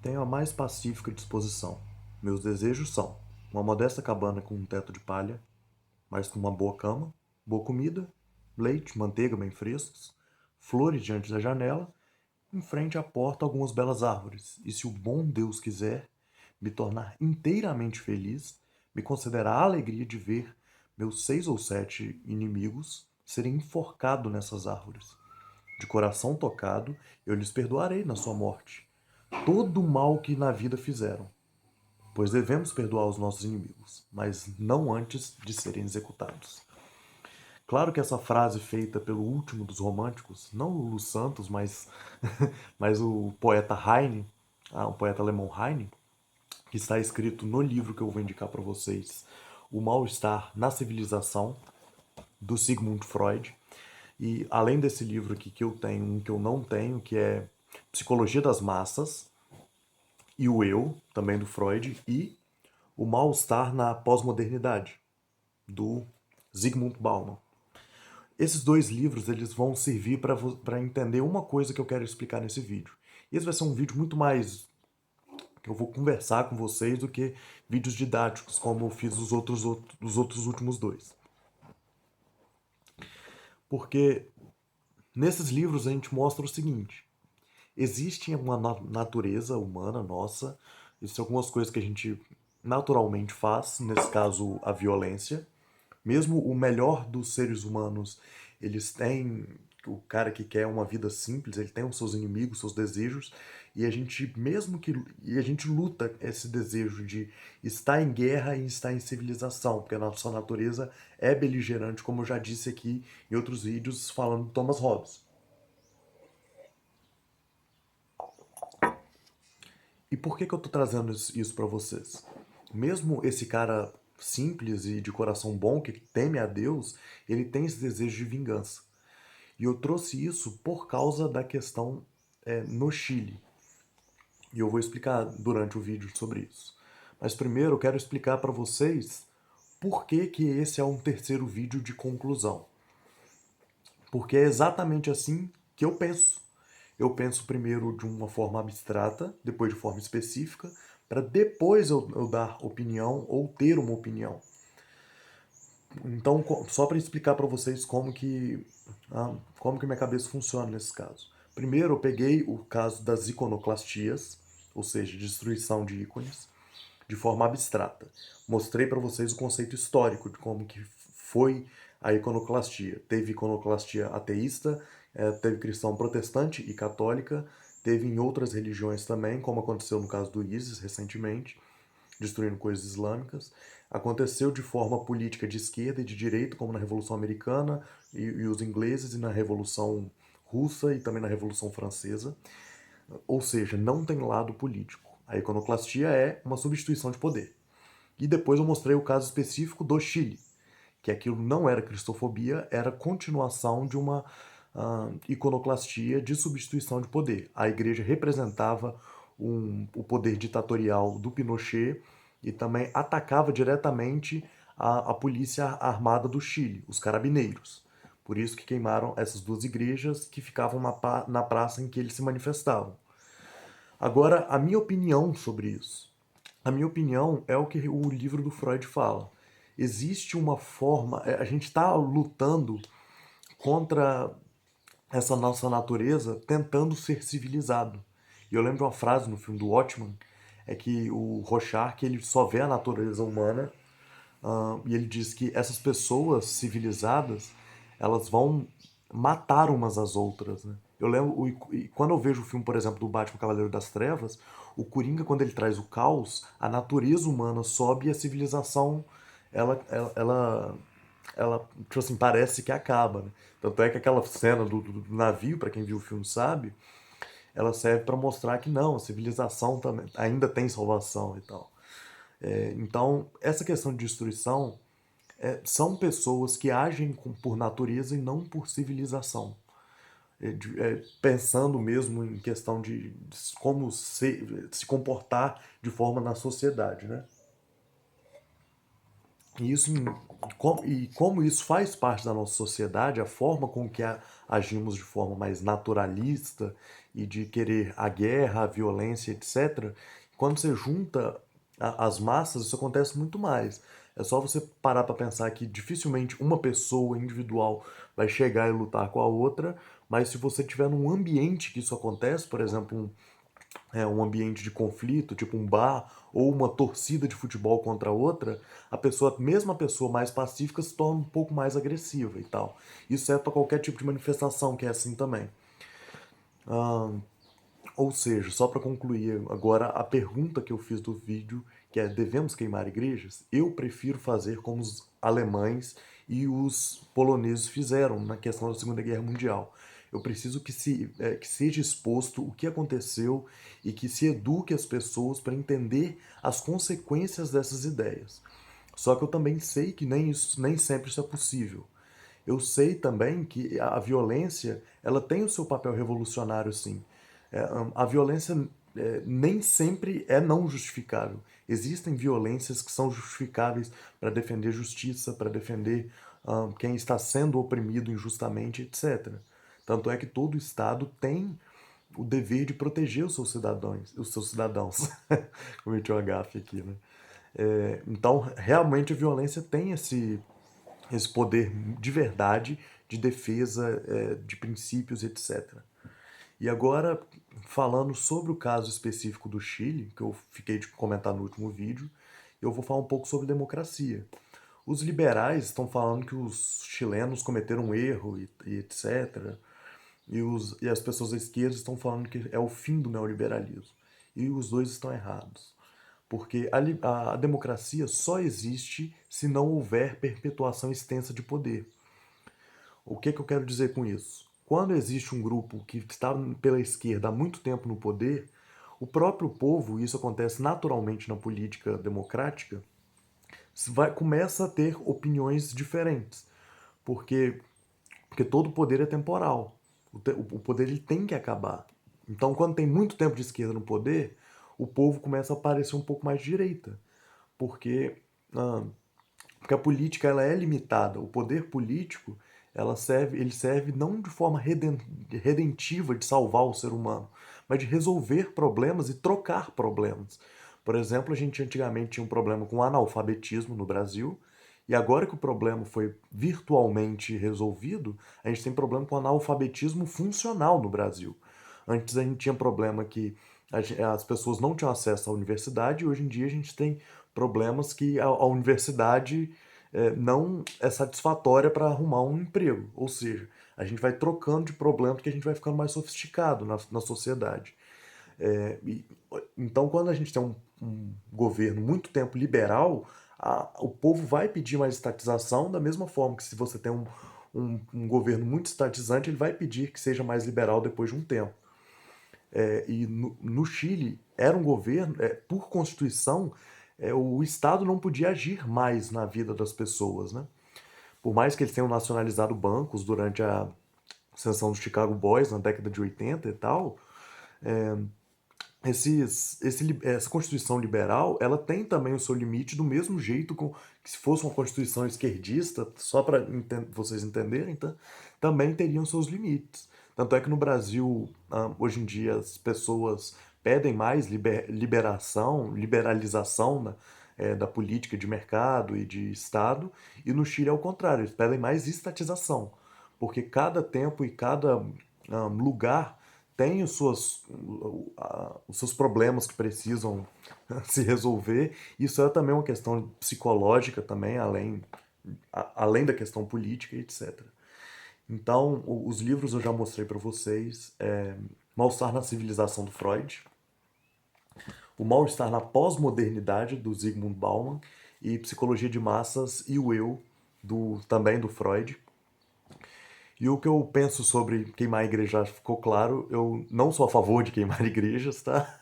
Tenho a mais pacífica disposição. Meus desejos são uma modesta cabana com um teto de palha, mas com uma boa cama, boa comida, leite, manteiga bem frescos, flores diante da janela, em frente à porta algumas belas árvores, e se o bom Deus quiser me tornar inteiramente feliz, me concederá a alegria de ver meus 6 ou 7 inimigos serem enforcados nessas árvores. De coração tocado, eu lhes perdoarei na sua morte todo o mal que na vida fizeram, pois devemos perdoar os nossos inimigos, mas não antes de serem executados. Claro que essa frase feita pelo último dos românticos, não Lulu Santos, mas, mas o poeta Heine, o poeta alemão Heine, que está escrito no livro que eu vou indicar para vocês, O Mal-Estar na Civilização, do Sigmund Freud. E além desse livro aqui que eu tenho, um que eu não tenho, que é Psicologia das Massas, e o Eu, também do Freud, e O Mal-Estar na Pós-Modernidade, do Zygmunt Bauman. Esses dois livros eles vão servir para entender uma coisa que eu quero explicar nesse vídeo. Esse vai ser um vídeo muito mais que eu vou conversar com vocês do que vídeos didáticos, como eu fiz os outros últimos dois. Porque nesses livros a gente mostra o seguinte: existe uma natureza humana nossa, existem algumas coisas que a gente naturalmente faz, nesse caso a violência. Mesmo o melhor dos seres humanos, eles têm o cara que quer uma vida simples, ele tem os seus inimigos, seus desejos, e a gente mesmo que e a gente luta esse desejo de estar em guerra e estar em civilização, porque a nossa natureza é beligerante, como eu já disse aqui em outros vídeos falando de Thomas Hobbes. E por que eu tô trazendo isso para vocês? Mesmo esse cara simples e de coração bom, que teme a Deus, ele tem esse desejo de vingança. E eu trouxe isso por causa da questão no Chile. E eu vou explicar durante o vídeo sobre isso. Mas primeiro eu quero explicar para vocês por que, que esse é um terceiro vídeo de conclusão. Porque é exatamente assim que eu penso. Eu penso primeiro de uma forma abstrata, depois de forma específica, para depois eu dar opinião ou ter uma opinião. Então, só para explicar para vocês como que minha cabeça funciona nesse caso. Primeiro, eu peguei o caso das iconoclastias, ou seja, destruição de ícones, de forma abstrata. Mostrei para vocês o conceito histórico de como que foi a iconoclastia. Teve iconoclastia ateísta, teve cristão protestante e católica, teve em outras religiões também, como aconteceu no caso do ISIS recentemente, destruindo coisas islâmicas. Aconteceu de forma política de esquerda e de direita, como na Revolução Americana e os ingleses, e na Revolução Russa e também na Revolução Francesa. Ou seja, não tem lado político. A iconoclastia é uma substituição de poder. E depois eu mostrei o caso específico do Chile, que aquilo não era cristofobia, era continuação de uma iconoclastia de substituição de poder. A igreja representava o poder ditatorial do Pinochet e também atacava diretamente a polícia armada do Chile, os carabineiros. Por isso que queimaram essas duas igrejas que ficavam na praça em que eles se manifestavam. Agora, a minha opinião sobre isso. A minha opinião é o que o livro do Freud fala. Existe uma forma, a gente está lutando contra essa nossa natureza tentando ser civilizado. E eu lembro de uma frase no filme do Watchmen, é que o Rorschach ele só vê a natureza humana e ele diz que essas pessoas civilizadas elas vão matar umas às outras, né? Eu lembro, e quando eu vejo o filme, por exemplo, do Batman Cavaleiro das Trevas, o Coringa, quando ele traz o caos, a natureza humana sobe e a civilização, ela tipo assim, parece que acaba, né? Tanto é que aquela cena do navio, para quem viu o filme sabe, ela serve para mostrar que não, a civilização também, ainda tem salvação e tal. Então, essa questão de destruição são pessoas que agem por natureza e não por civilização. Pensando mesmo em questão de como se comportar de forma na sociedade, né? E, e como isso faz parte da nossa sociedade, a forma com que agimos de forma mais naturalista e de querer a guerra, a violência, etc., quando você junta as massas, isso acontece muito mais. É só você parar para pensar que dificilmente uma pessoa individual vai chegar e lutar com a outra, mas se você tiver num ambiente que isso acontece, por exemplo, um ambiente de conflito, tipo um bar ou uma torcida de futebol contra outra, mesmo a pessoa mais pacífica se torna um pouco mais agressiva e tal. Isso serve para qualquer tipo de manifestação que é assim também. Ou seja, só para concluir agora a pergunta que eu fiz do vídeo, que é: devemos queimar igrejas? Eu prefiro fazer como os alemães e os poloneses fizeram na questão da Segunda Guerra Mundial. Eu preciso que seja exposto o que aconteceu e que se eduque as pessoas para entender as consequências dessas ideias. Só que eu também sei que nem sempre isso é possível. Eu sei também que a violência, ela tem o seu papel revolucionário, sim. A violência nem sempre é não justificável. Existem violências que são justificáveis para defender justiça, para defender quem está sendo oprimido injustamente, etc. Tanto é que todo Estado tem o dever de proteger os seus cidadãos. Cometi uma gafe aqui, né? Então, realmente a violência tem esse poder de verdade, de defesa de princípios, etc. E agora, falando sobre o caso específico do Chile, que eu fiquei de comentar no último vídeo, eu vou falar um pouco sobre democracia. Os liberais estão falando que os chilenos cometeram um erro e etc. E as pessoas da esquerda estão falando que é o fim do neoliberalismo. E os dois estão errados. Porque a democracia só existe se não houver perpetuação extensa de poder. O que eu quero dizer com isso? Quando existe um grupo que está pela esquerda há muito tempo no poder, o próprio povo, e isso acontece naturalmente na política democrática, começa a ter opiniões diferentes. Porque, porque todo poder é temporal. O poder ele tem que acabar. Então, quando tem muito tempo de esquerda no poder, o povo começa a parecer um pouco mais de direita. Porque ah, porque a política ela é limitada. O poder político ele serve não de forma redentiva de salvar o ser humano, mas de resolver problemas e trocar problemas. Por exemplo, a gente antigamente tinha um problema com o analfabetismo no Brasil, e agora que o problema foi virtualmente resolvido, a gente tem problema com o analfabetismo funcional no Brasil. Antes a gente tinha problema que as pessoas não tinham acesso à universidade, e hoje em dia a gente tem problemas que a universidade não é satisfatória para arrumar um emprego. Ou seja, a gente vai trocando de problema porque a gente vai ficando mais sofisticado na sociedade. É, e, então, quando a gente tem um governo muito tempo liberal, o povo vai pedir mais estatização, da mesma forma que se você tem um governo muito estatizante, ele vai pedir que seja mais liberal depois de um tempo. E no Chile, era um governo, por Constituição, o Estado não podia agir mais na vida das pessoas, né? Por mais que eles tenham nacionalizado bancos durante a ascensão dos Chicago Boys na década de 80 e tal, essa Constituição liberal, ela tem também o seu limite do mesmo jeito que se fosse uma Constituição esquerdista, só para vocês entenderem, tá? Também teriam seus limites. Tanto é que no Brasil, hoje em dia, as pessoas pedem mais liberalização, né, da política de mercado e de Estado, e no Chile é o contrário, eles pedem mais estatização, porque cada tempo e cada lugar tem os seus problemas que precisam se resolver. Isso é também uma questão psicológica também, além da questão política, etc. Então, os livros eu já mostrei para vocês. Mal-estar na civilização do Freud, o mal-estar na pós-modernidade do Zygmunt Bauman e Psicologia de Massas e o Eu, também do Freud. E o que eu penso sobre queimar a igreja já ficou claro. Eu não sou a favor de queimar igrejas, tá?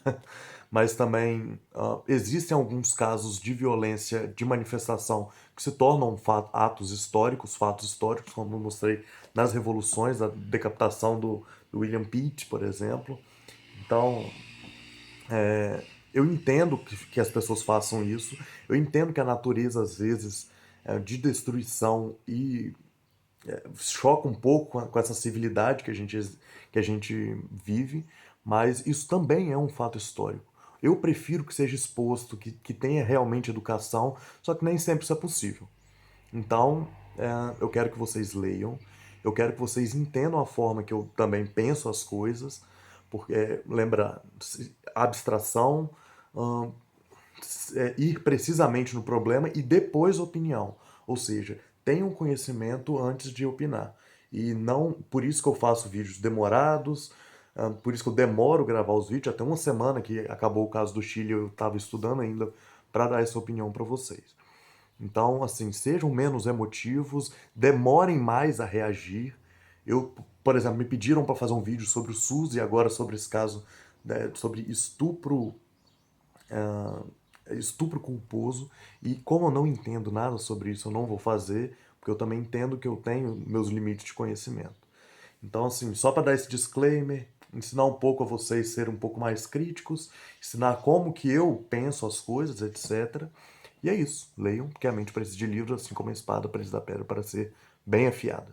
Mas também existem alguns casos de violência, de manifestação, que se tornam fatos históricos, como eu mostrei nas revoluções, a decapitação do William Pitt, por exemplo. Então, eu entendo que as pessoas façam isso, eu entendo que a natureza, às vezes, de destruição e choca um pouco com essa civilidade que a gente vive, mas isso também é um fato histórico. Eu prefiro que seja exposto, que tenha realmente educação, só que nem sempre isso é possível. Então, eu quero que vocês leiam, eu quero que vocês entendam a forma que eu também penso as coisas, porque, lembra, abstração, hum, ir precisamente no problema e depois opinião. Ou seja, tenha um conhecimento antes de opinar. E não, por isso que eu faço vídeos demorados, por isso que eu demoro gravar os vídeos, até uma semana que acabou o caso do Chile, eu estava estudando ainda para dar essa opinião para vocês. Então, assim, sejam menos emotivos, demorem mais a reagir. Eu, por exemplo, me pediram para fazer um vídeo sobre o SUS e agora sobre esse caso, né, sobre estupro culposo, e como eu não entendo nada sobre isso, eu não vou fazer, porque eu também entendo que eu tenho meus limites de conhecimento. Então, assim, só para dar esse disclaimer, ensinar um pouco a vocês serem um pouco mais críticos, ensinar como que eu penso as coisas, etc. E é isso. Leiam, porque a mente precisa de livros, assim como a espada precisa da pedra para ser bem afiada.